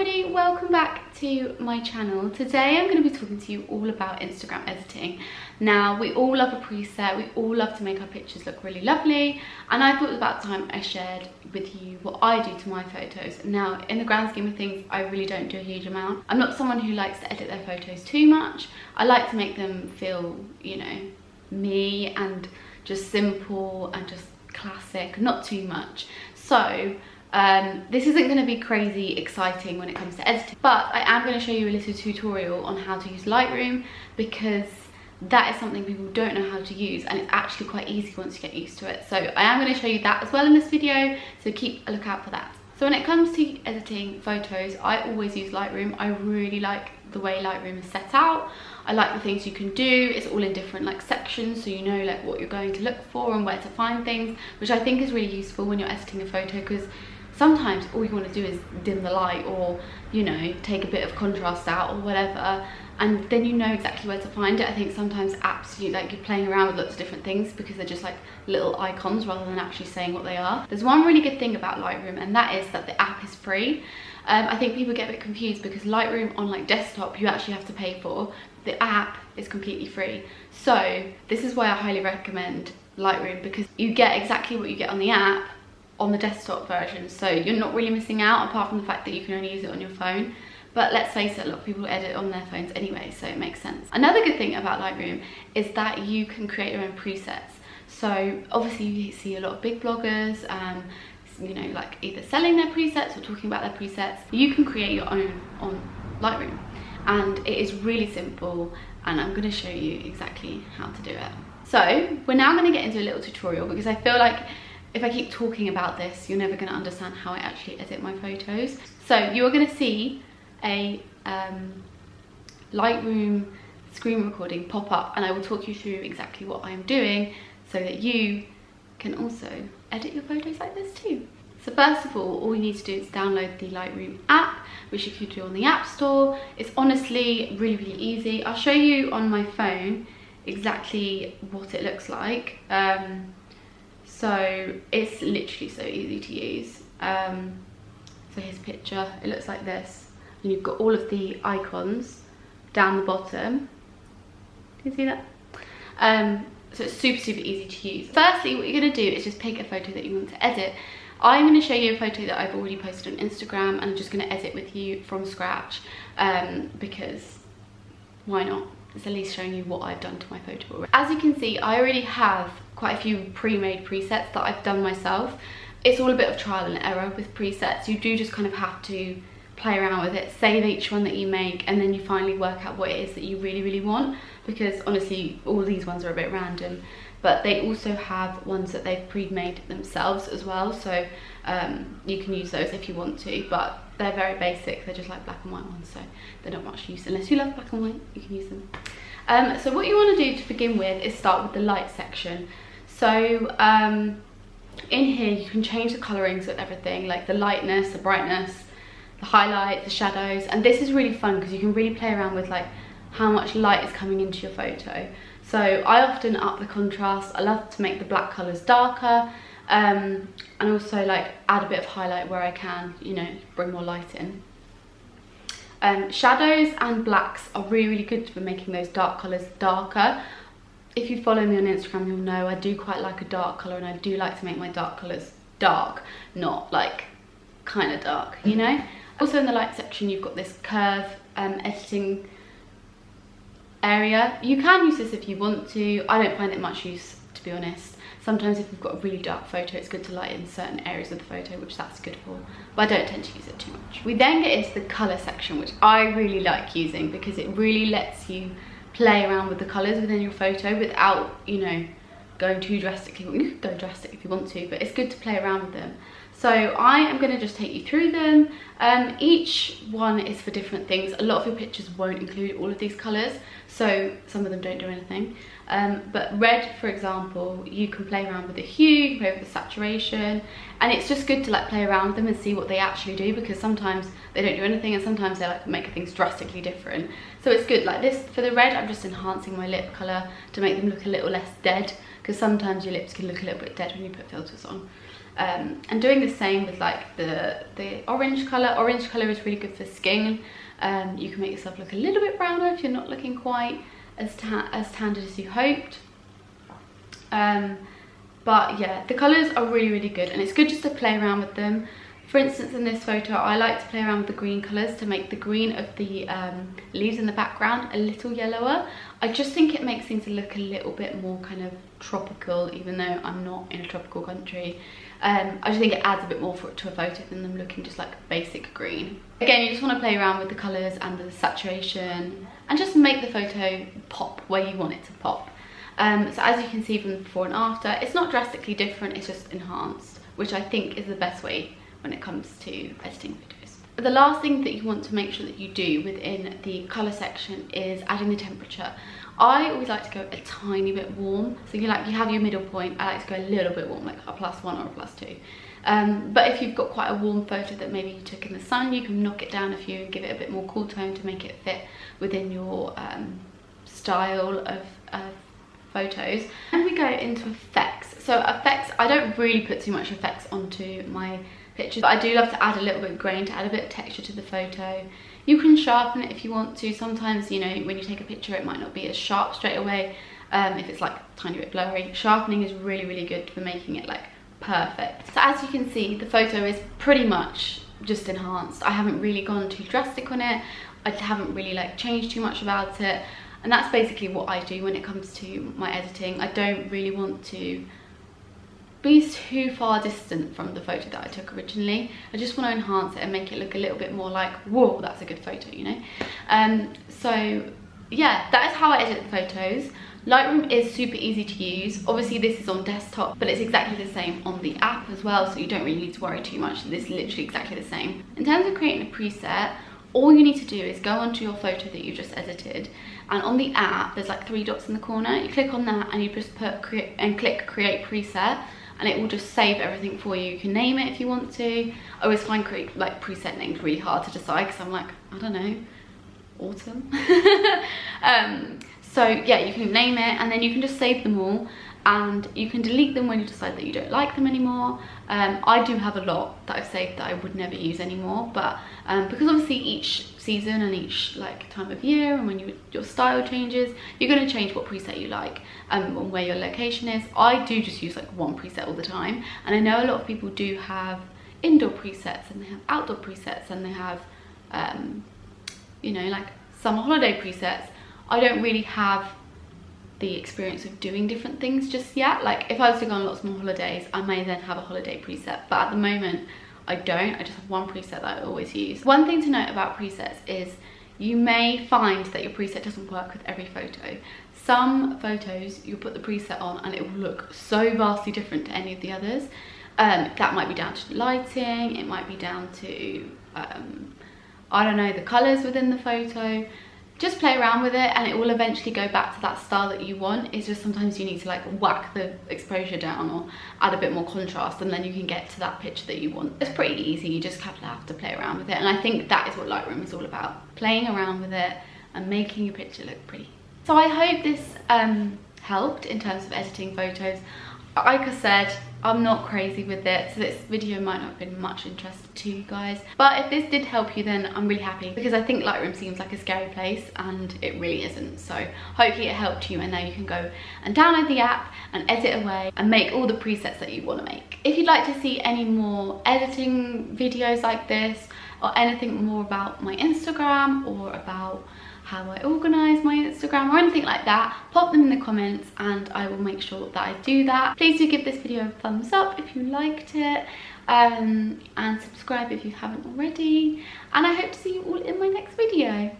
everybody, welcome back to my channel. Today I'm going to be talking to you all about Instagram editing. Now, we all love a preset, we all love to make our pictures look really lovely, and I thought it was about time I shared with you what I do to my photos. Now, in the grand scheme of things, I really don't do a huge amount. I'm not someone who likes to edit their photos too much. I like to make them feel, you know, me and just simple and just classic, not too much. So this isn't going to be crazy exciting when it comes to editing, but I am going to show you a little tutorial on how to use Lightroom, because that is something people don't know how to use, and it's actually quite easy once you get used to it. So I am going to show you that as well in this video, so keep a lookout for that. So when it comes to editing photos, I always use Lightroom. I really like the way Lightroom is set out. I like the things you can do. It's all in different like sections, so you know like what you're going to look for and where to find things, which I think is really useful when you're editing a photo, because sometimes all you want to do is dim the light, or, you know, take a bit of contrast out or whatever, and then you know exactly where to find it. I think sometimes apps, like you're playing around with lots of different things because they're just like little icons rather than actually saying what they are. There's one really good thing about Lightroom, and that is that the app is free. I think people get a bit confused because Lightroom on like desktop you actually have to pay for. The app is completely free. So this is why I highly recommend Lightroom, because you get exactly what you get on the app on the desktop version, so you're not really missing out, apart from the fact that you can only use it on your phone. But let's face it, a lot of people edit on their phones anyway, so it makes sense. Another good thing about Lightroom is that you can create your own presets. So obviously you see a lot of big bloggers, you know, like either selling their presets or talking about their presets. You can create your own on Lightroom, and it is really simple, and I'm going to show you exactly how to do it. So we're now going to get into a little tutorial, because I feel like if I keep talking about this, you're never going to understand how I actually edit my photos. So you're going to see a Lightroom screen recording pop up, and I will talk you through exactly what I am doing so that you can also edit your photos like this too. So first of all you need to do is download the Lightroom app, which you can do on the App Store. It's honestly really easy. I'll show you on my phone exactly what it looks like. So it's literally so easy to use. So here's a picture, it looks like this, and you've got all of the icons down the bottom. Can you see that? So it's super easy to use. Firstly, what you're going to do is just pick a photo that you want to edit. I'm going to show you a photo that I've already posted on Instagram, and I'm just going to edit with you from scratch, because why not? It's at least showing you what I've done to my photo already. As you can see, I already have quite a few pre-made presets that I've done myself. It's all a bit of trial and error with presets. You do just kind of have to play around with it, save each one that you make, and then you finally work out what it is that you really want, because honestly all these ones are a bit random. But they also have ones that they've pre-made themselves as well, so you can use those if you want to, but they're very basic. They're just like black and white ones, so they're not much use. Unless you love black and white, you can use them. So what you want to do to begin with is start with the light section. So in here you can change the colorings of everything, like the lightness, the brightness, the highlight, the shadows, and this is really fun because you can really play around with like how much light is coming into your photo. So I often up the contrast. I love to make the black colours darker, and also like add a bit of highlight where I can, you know, bring more light in. Shadows and blacks are really good for making those dark colours darker. If you follow me on Instagram, you'll know I do quite like a dark colour, and I do like to make my dark colours dark, not like kind of dark, you know. Also in the light section you've got this curve editing area. You can use this if you want to. I don't find it much use, to be honest. Sometimes if you've got a really dark photo, it's good to lighten certain areas of the photo, which that's good for, but I don't tend to use it too much. We then get into the colour section, which I really like using because it really lets you play around with the colours within your photo without, you know, going too drastically. Well, you can go drastic if you want to, but it's good to play around with them. So I am going to just take you through them. Each one is for different things. A lot of your pictures won't include all of these colours, so some of them don't do anything. But red, for example, you can play around with the hue, you can play with the saturation, and it's just good to like play around with them and see what they actually do, because sometimes they don't do anything and sometimes they like make things drastically different. So it's good. Like this, for the red, I'm just enhancing my lip colour to make them look a little less dead, because sometimes your lips can look a little bit dead when you put filters on. And doing the same with like the orange colour. Orange colour is really good for skin. You can make yourself look a little bit browner if you're not looking quite as tanned as you hoped. But yeah, the colours are really good, and it's good just to play around with them. For instance, in this photo, I like to play around with the green colours to make the green of the leaves in the background a little yellower. I just think it makes things look a little bit more kind of tropical, even though I'm not in a tropical country. I just think it adds a bit more to a photo than them looking just like basic green. Again, you just want to play around with the colours and the saturation and just make the photo pop where you want it to pop. So as you can see from the before and after, it's not drastically different, it's just enhanced, which I think is the best way when it comes to editing photos. The last thing that you want to make sure that you do within the colour section is adding the temperature. I always like to go a tiny bit warm. So you have your middle point. I like to go a little bit warm, like a +1 or a +2. But if you've got quite a warm photo that maybe you took in the sun, you can knock it down a few and give it a bit more cool tone to make it fit within your style of photos. And we go into effects. So effects, I don't really put too much effects onto my pictures, but I do love to add a little bit of grain to add a bit of texture to the photo. You can sharpen it if you want to. Sometimes, you know, when you take a picture, it might not be as sharp straight away. If it's like a tiny bit blurry, sharpening is really good for making it like perfect. So as you can see, the photo is pretty much just enhanced. I haven't really gone too drastic on it. I haven't really like changed too much about it. And that's basically what I do when it comes to my editing. I don't really want to be too far distant from the photo that I took originally. I just want to enhance it and make it look a little bit more like, whoa, that's a good photo, you know? So yeah, that is how I edit the photos. Lightroom is super easy to use. Obviously this is on desktop, but it's exactly the same on the app as well, so you don't really need to worry too much. This is literally exactly the same. In terms of creating a preset, all you need to do is go onto your photo that you just edited, and on the app there's like 3 dots in the corner. You click on that and you just click create preset, and it will just save everything for you. You can name it if you want to. I always find like preset names really hard to decide because I'm like, I don't know, autumn. So yeah, you can name it and then you can just save them all, and you can delete them when you decide that you don't like them anymore. I do have a lot that I've saved that I would never use anymore, but because obviously each season and each like time of year and when your style changes, you're going to change what preset you like and where your location is. I do just use like one preset all the time, and I know a lot of people do have indoor presets and they have outdoor presets and they have you know, like summer holiday presets. I don't really have the experience of doing different things just yet. Like if I was to go on lots more holidays, I may then have a holiday preset, but at the moment I don't. I just have one preset that I always use. One thing to note about presets is you may find that your preset doesn't work with every photo. Some photos you'll put the preset on and it will look so vastly different to any of the others. That might be down to lighting, it might be down to I don't know, the colors within the photo. Just play around with it and it will eventually go back to that style that you want. It's just sometimes you need to like whack the exposure down or add a bit more contrast, and then you can get to that picture that you want. It's pretty easy, you just have to play around with it, and I think that is what Lightroom is all about, playing around with it and making your picture look pretty. So I hope this helped in terms of editing photos. Like I said, I'm not crazy with it, so this video might not have been much interest to you guys, but if this did help you, then I'm really happy, because I think Lightroom seems like a scary place and it really isn't. So hopefully it helped you, and now you can go and download the app and edit away and make all the presets that you want to make. If you'd like to see any more editing videos like this, or anything more about my Instagram or about how I organise my Instagram or anything like that, pop them in the comments and I will make sure that I do that. Please do give this video a thumbs up if you liked it, and subscribe if you haven't already, and I hope to see you all in my next video.